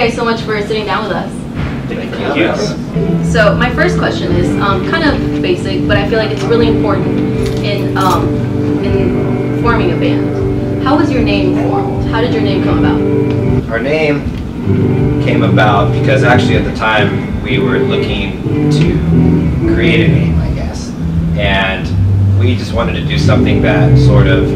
guys so much for sitting down with us. Thank you. So my first question is kind of basic, but I feel like it's really important in forming a band. How was your name formed? How did your name come about? Our name came about because actually at the time we were looking to create a name, I guess, and we just wanted to do something that sort of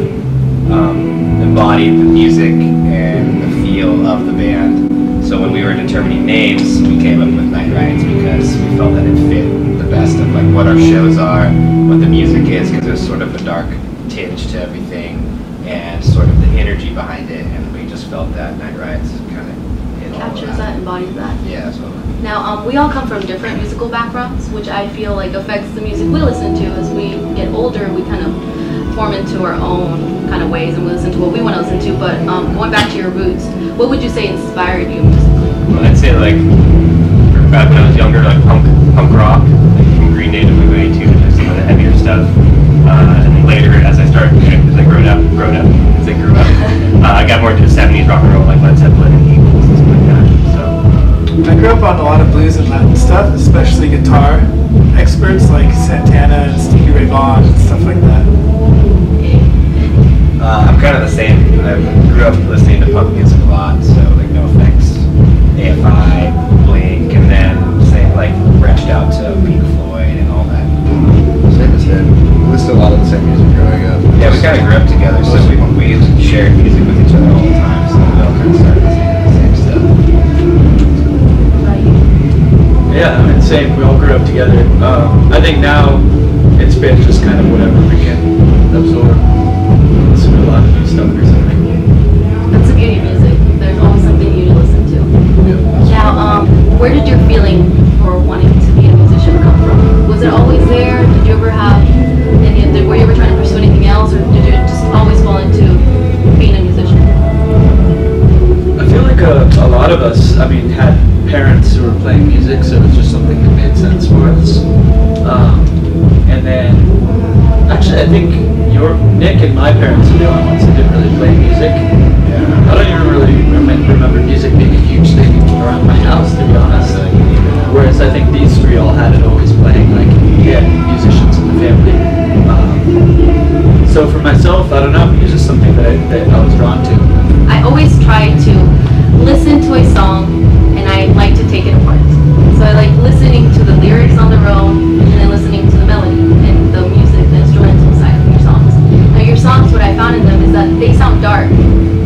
embodied the music and the feel of the band. So when we were determining names, we came up with Night Riots because we felt that it fit the best of like what our shows are, what the music is, because there's sort of a dark tinge to everything and sort of the energy behind it, and we just felt that Night Riots kind of hit all of Captures that, embodies that. Yeah, absolutely. Now, we all come from different musical backgrounds, which I feel like affects the music we listen to. As we get older, we kind of form into our own kind of ways and we listen to what we want to listen to. But going back to your roots, what would you say inspired you musically? Well, I'd say like back when I was younger, like punk rock, like from Green Day to Blue to just some of the heavier stuff. And then later, as I started, as I grew up, I got more into 70s rock and roll, like Led Zeppelin and Eagles and stuff like that. So I grew up on a lot of blues and Latin stuff, especially guitar experts like Santana and Stevie Ray Vaughan and stuff like that. I'm kind of the same. I grew up listening to punk music a lot, so like NoFX, AFI, Blink, and then like branched out to Pink Floyd and all that. Same as him. We listened to a lot of the same music growing up. Yeah, we kind of grew up together, so we shared music with each other all the time, so we all kind of started listening to the same stuff. Yeah, I mean, same. We all grew up together. I think now it's been just kind of whatever we can absorb. Listen to a lot of new stuff recently. That's the beauty of music. There's always something new to listen to. Yeah. Now, where did your feeling for wanting to be a musician come from? Was it always there? Did you ever have were you ever trying to pursue anything else, or did you just always fall into being a musician? I feel like a lot of us, I mean, had parents who were playing music, so it was just something that made sense for us. And then, actually, I think Nick and my parents are the only ones that didn't really play music. Yeah. I don't even really remember music being a huge thing around my house, to be honest. Whereas I think these three all had it always playing, like, we had musicians in the family. So for myself, I don't know, it was just something that I was drawn to. I always try to listen to a song and I like to take it apart. So I like listening to the lyrics on their own and then listening to the melody and the music, the instrumental side of your songs. Now your songs, what I found in them is that they sound dark,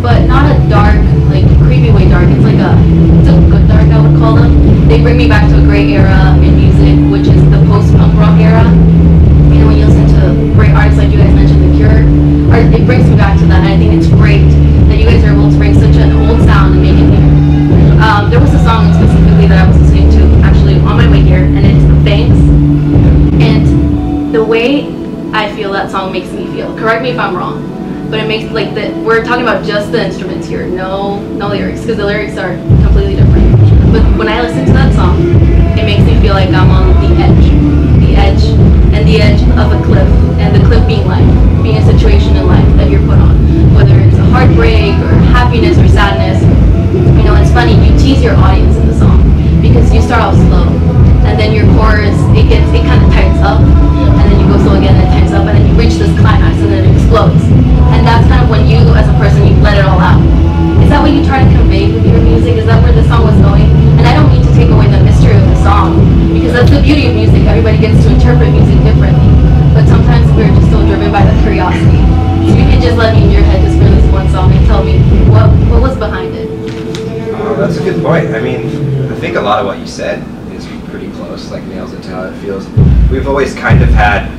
but not a dark, like creepy way dark. It's like it's a good dark, I would call them. They bring me back to a great era in music, which is the post-punk rock era. You know, when you listen to great artists like you guys mentioned, The Cure, it brings me back to that, and I think it's great that you guys are able to bring such an old sound and make it new. There was a song specifically that I was listening to actually on my way here, and it's Thanks. And the way I feel that song makes me feel, correct me if I'm wrong, but it makes like we're talking about just the instruments here, no lyrics, because the lyrics are completely different. But when I listen to that song, it makes me feel like I'm on the edge of a cliff, and the cliff being life, being a situation in life that you're put on, whether it's a heartbreak or happiness or sadness. You know, it's funny, you tease your audience in the song because you start off slow, and then your chorus it kind of tightens up, and then you go slow again and it tightens up, and then you reach this climax and then it explodes. And that's kind of when you, as a person, you let it all out. Is that what you try to convey with your music? Is that where the song was going? And I don't mean to take away the mystery of the song, because that's the beauty of music. Everybody gets to interpret music differently. But sometimes we're just so driven by the curiosity. So you can just let me in your head just for this one song and tell me what was behind it. Oh, that's a good point. I mean, I think a lot of what you said is pretty close, like nails into how it feels. We've always kind of had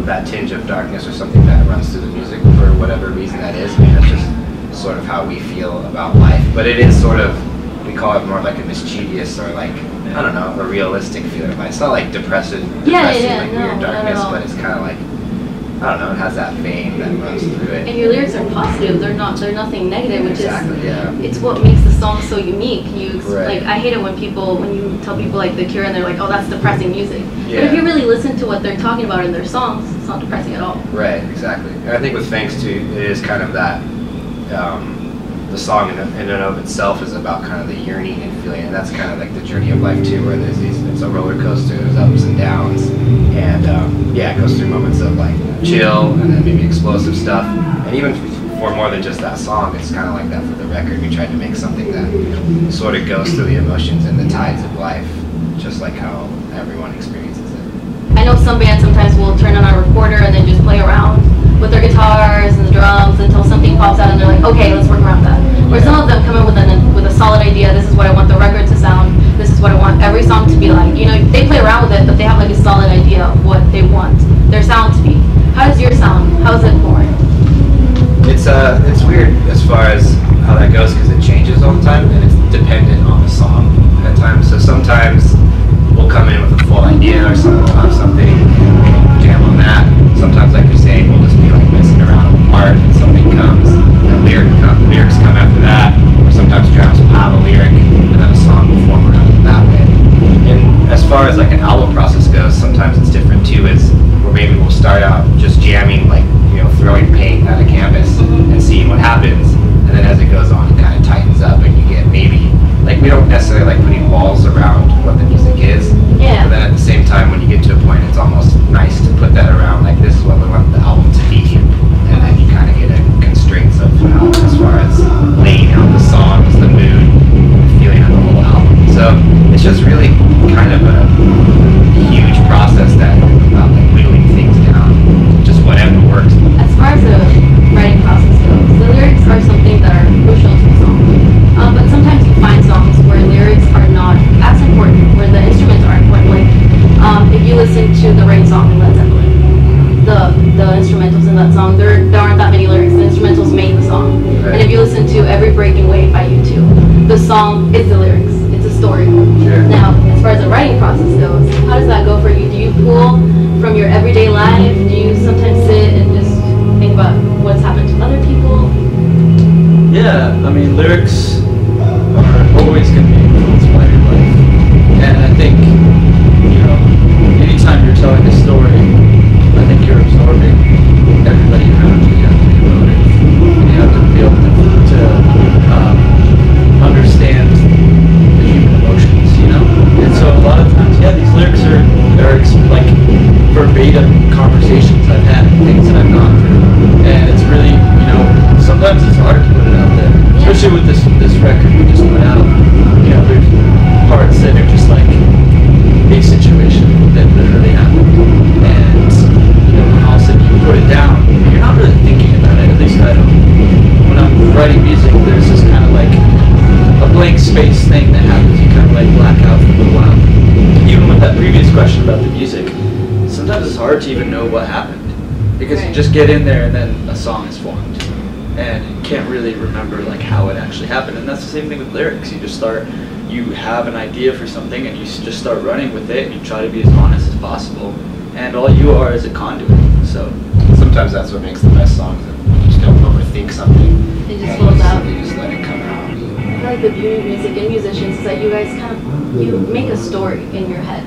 that tinge of darkness or something that runs through the music for whatever reason that is. I mean, that's just sort of how we feel about life. But it is sort of, we call it more like a mischievous or like, I don't know, a realistic feeling. It's not like depressing like weird darkness, but it's kind of like, I don't know, it has that vein that runs through it. And your lyrics are positive. They're nothing negative, which exactly, is yeah. It's what makes the song so unique. Right. Like I hate it when you tell people like The Cure and they're like, oh, that's depressing music. Yeah. But if you really listen to what they're talking about in their songs, it's not depressing at all. Right, exactly. And I think with Thanks too, it is kind of that the song in and of itself is about kind of the yearning and feeling, and that's kind of like the journey of life too, where there's these, it's a roller coaster, there's ups and downs, and yeah, it goes through moments of like chill and then maybe explosive stuff, and even for more than just that song, it's kind of like that for the record. We tried to make something that sort of goes through the emotions and the tides of life, just like how everyone experiences it. I know some bands sometimes will turn on our recorder and then just play around with their guitars and the drums until something pops out and they're like, okay, let's work around that. Or some of them come in with a solid idea. This is what I want the record to sound. This is what I want every song to be like. You know, they play around with it, but they have like a solid idea of what they want their sound to be. How does your sound? How is it born? It's weird as far as how that goes because it changes all the time and it's dependent on the song at times. So sometimes we'll come in with a full idea or something and jam on that. Sometimes, like you're saying, we'll just be like messing around with a part and something comes, and lyrics come after that. Or sometimes drums will have a lyric and then a song will form around it that way. And as far as like an album process goes, sometimes it's different too. Is where maybe we'll start out just jamming, like throwing paint at a canvas and seeing what happens, and then as it goes on, it kind of tightens up, and you get maybe like we don't necessarily like putting walls around what the music is. Yeah. But then at the same time, when you get to a point, it's almost nice to put that around, like this is what we want the album to be, and then you kind of get constraints of as far as laying out the songs, the mood, the feeling of the whole album. So it's just really kind of a huge process that about like whittling things down, just whatever works. As far as the writing process goes, the lyrics are something that are crucial to the song. But sometimes you find songs where lyrics are not as important, where the instruments are important. Like if you listen to the Rain song in Led Zeppelin, the instrumentals in that song, there aren't that many lyrics. The instrumentals make the song. Right. And if you listen to Every Breaking Wave by U2, the song is the lyrics. It's a story. Sure. Now, as far as the writing process goes, how does that go for you? Do you pull from your everyday life? Do you sometimes sit and just think about what's happened to other people? Yeah, I mean, lyrics are always going to be influenced by your life. And I think, anytime you're telling a story, I think you're absorbing everybody around you. You have to be emotive. And you have to be able to understand the human emotions, And so a lot of times, these lyrics are like verbatim conversations I've had, things that I've gone through. And it's really, sometimes it's hard to put it out there. Especially with this record we just put out. There's parts that are just like a situation that literally happened. And, when all of a sudden you put it down, you're not really thinking about it. At least I don't. When I'm writing music, there's this kind of like a blank space thing that happens. You kind of like black out for a little while. Even with that previous question about the music, sometimes it's hard to even know what happened. Because you just get in there and then a song is formed. And you can't really remember like how it actually happened. And that's the same thing with lyrics. You have an idea for something and you just start running with it and you try to be as honest as possible. And all you are is a conduit. So Sometimes that's what makes the best songs. You just don't overthink something. It just flows out. You just let it come out. I feel like the beauty of music and musicians is that you guys you make a story in your head,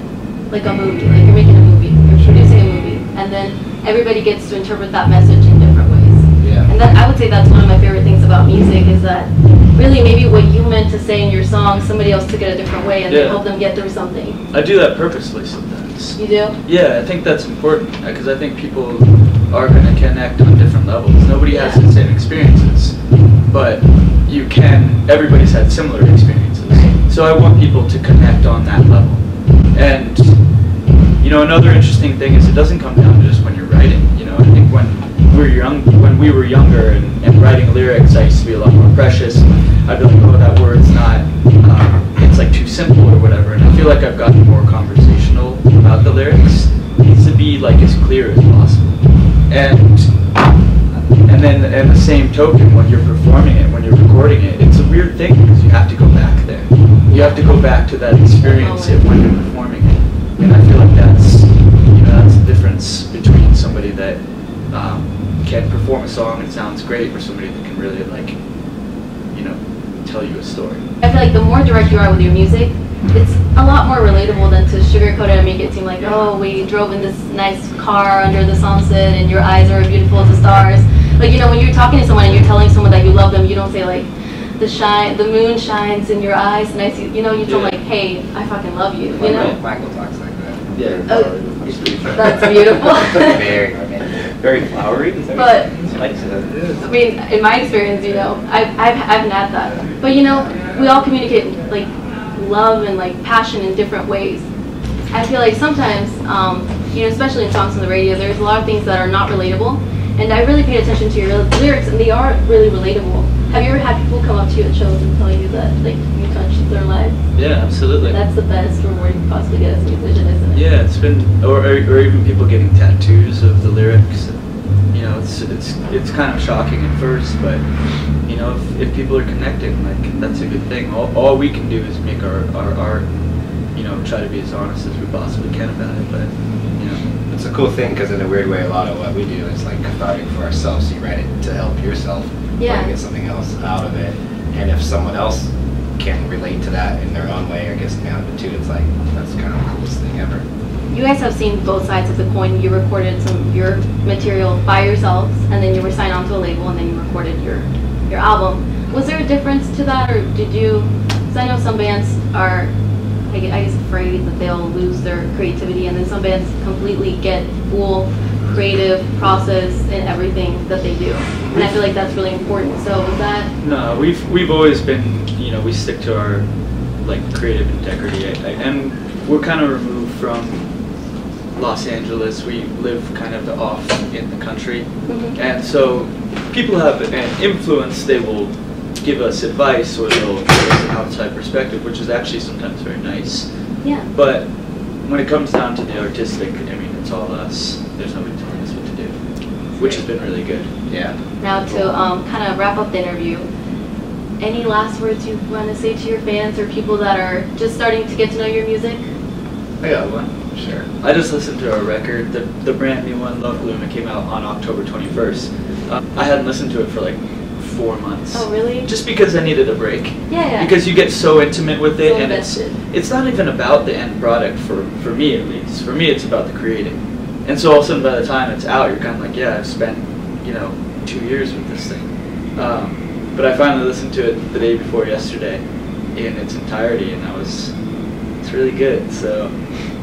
like a movie, like you're making a movie, you're producing a movie, and then everybody gets to interpret that message in different ways. Yeah. And I would say that's one of my favorite things about music is that really maybe what you meant to say in your song, somebody else took it a different way and help them get through something. I do that purposely sometimes. You do? Yeah, I think that's important because I think people are going to connect on different levels. Nobody has the same experiences, but everybody's had similar experiences. So I want people to connect on that level. And, another interesting thing is it doesn't come down to just when you're writing. I think when we were younger and writing lyrics, I used to be a lot more precious. I'd be like, oh, that word's not, it's like too simple or whatever. And I feel like I've gotten more conversational about the lyrics. It needs to be like as clear as possible. And then in the same token, when you're performing it, when you're recording it, it's a weird thing because you have to go back there. You have to go back to that experience when you're performing it. And I feel like that's the difference between somebody that can perform a song and sounds great or somebody that can really tell you a story. I feel like the more direct you are with your music, it's a lot more relatable than to sugarcoat it and make it seem like, oh, we drove in this nice car under the sunset and your eyes are beautiful as the stars. Like, when you're talking to someone and you're telling someone that you love them, you don't say like, the moon shines in your eyes, and I see, you know, you feel like, hey, I fucking love you, you know? Michael talks like that. Yeah. That's beautiful. Very romantic. Very flowery. But Like that. I mean, in my experience, you know, I haven't had that. But you know, we all communicate like love and like passion in different ways. I feel like sometimes, you know, especially in songs on the radio, there's a lot of things that are not relatable. And I really paid attention to your lyrics, and they are really relatable. Have you ever had people come up to you at shows and tell you that like you touched their lives? Yeah, absolutely. That's the best reward you can possibly get as a musician, isn't it? Yeah, it's been, or even people getting tattoos of the lyrics. You know, it's kind of shocking at first, but you know, if people are connecting, like that's a good thing. All we can do is make our art, you know, try to be as honest as we possibly can about it. But you know, It's a cool thing because in a weird way, a lot of what we do is like cathartic for ourselves. You write it to help yourself, Yeah. or to get something else out of it. And if someone else can relate to that in their own way or get something out of it too, it's like that's kind of the coolest thing ever. You guys have seen both sides of the coin. You recorded some of your material by yourselves, and then you were signed onto a label, and then you recorded your album. Was there a difference to that, or did you? Because I know some bands are, I guess, afraid that they'll lose their creativity, and then some bands completely get full creative process in everything that they do. And I feel like that's really important. So was that? no, we've always been, you know, we stick to our like creative integrity, and we're kind of removed from Los Angeles. We live kind of off in the country, and so people have an influence. They will give us advice, or they'll give us an outside perspective, which is actually sometimes very nice. Yeah. But when it comes down to the artistic, I mean, it's all us. There's nobody telling us what to do, which has been really good. Yeah. Now to kind of wrap up the interview, any last words you want to say to your fans or people that are just starting to get to know your music? I got one. Sure. I just listened to our record, the brand new one, Love Bloom. It came out on October 21st. I hadn't listened to it for like 4 months. Oh, really? Just because I needed a break. Yeah. Because you get so intimate with it, So and invested. it's not even about the end product for me at least. For me, it's about the creating. And so all of a sudden, by the time it's out, you're kind of like, yeah, I've spent, you know, 2 years with this thing. But I finally listened to it the day before yesterday in its entirety, and it's really good. So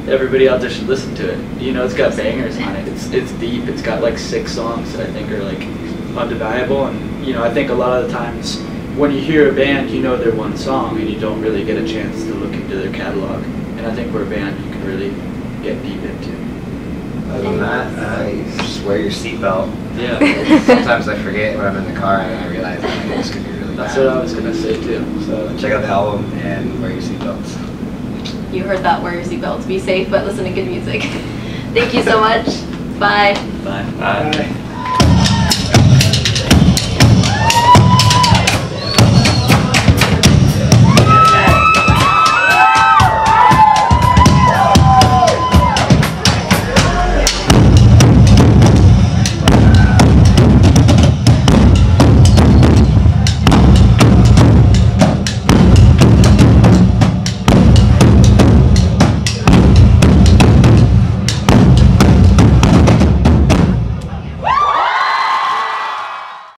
everybody out there should listen to it. You know, it's got bangers on it. It's deep. It's got like 6 songs that I think are like undeniable. And you know, I think a lot of the times when you hear a band, you know their one song, and you don't really get a chance to look into their catalog. And I think we're a band you can really get deep into. Other than that, just wear your seatbelt. Yeah, Sometimes I forget when I'm in the car and I realize like, this could be really that's bad. what I was gonna say too. So check out the album and wear your seatbelts. You heard that, wear your seatbelts, be safe, but listen to good music. Thank you so much. Bye. Bye. Bye.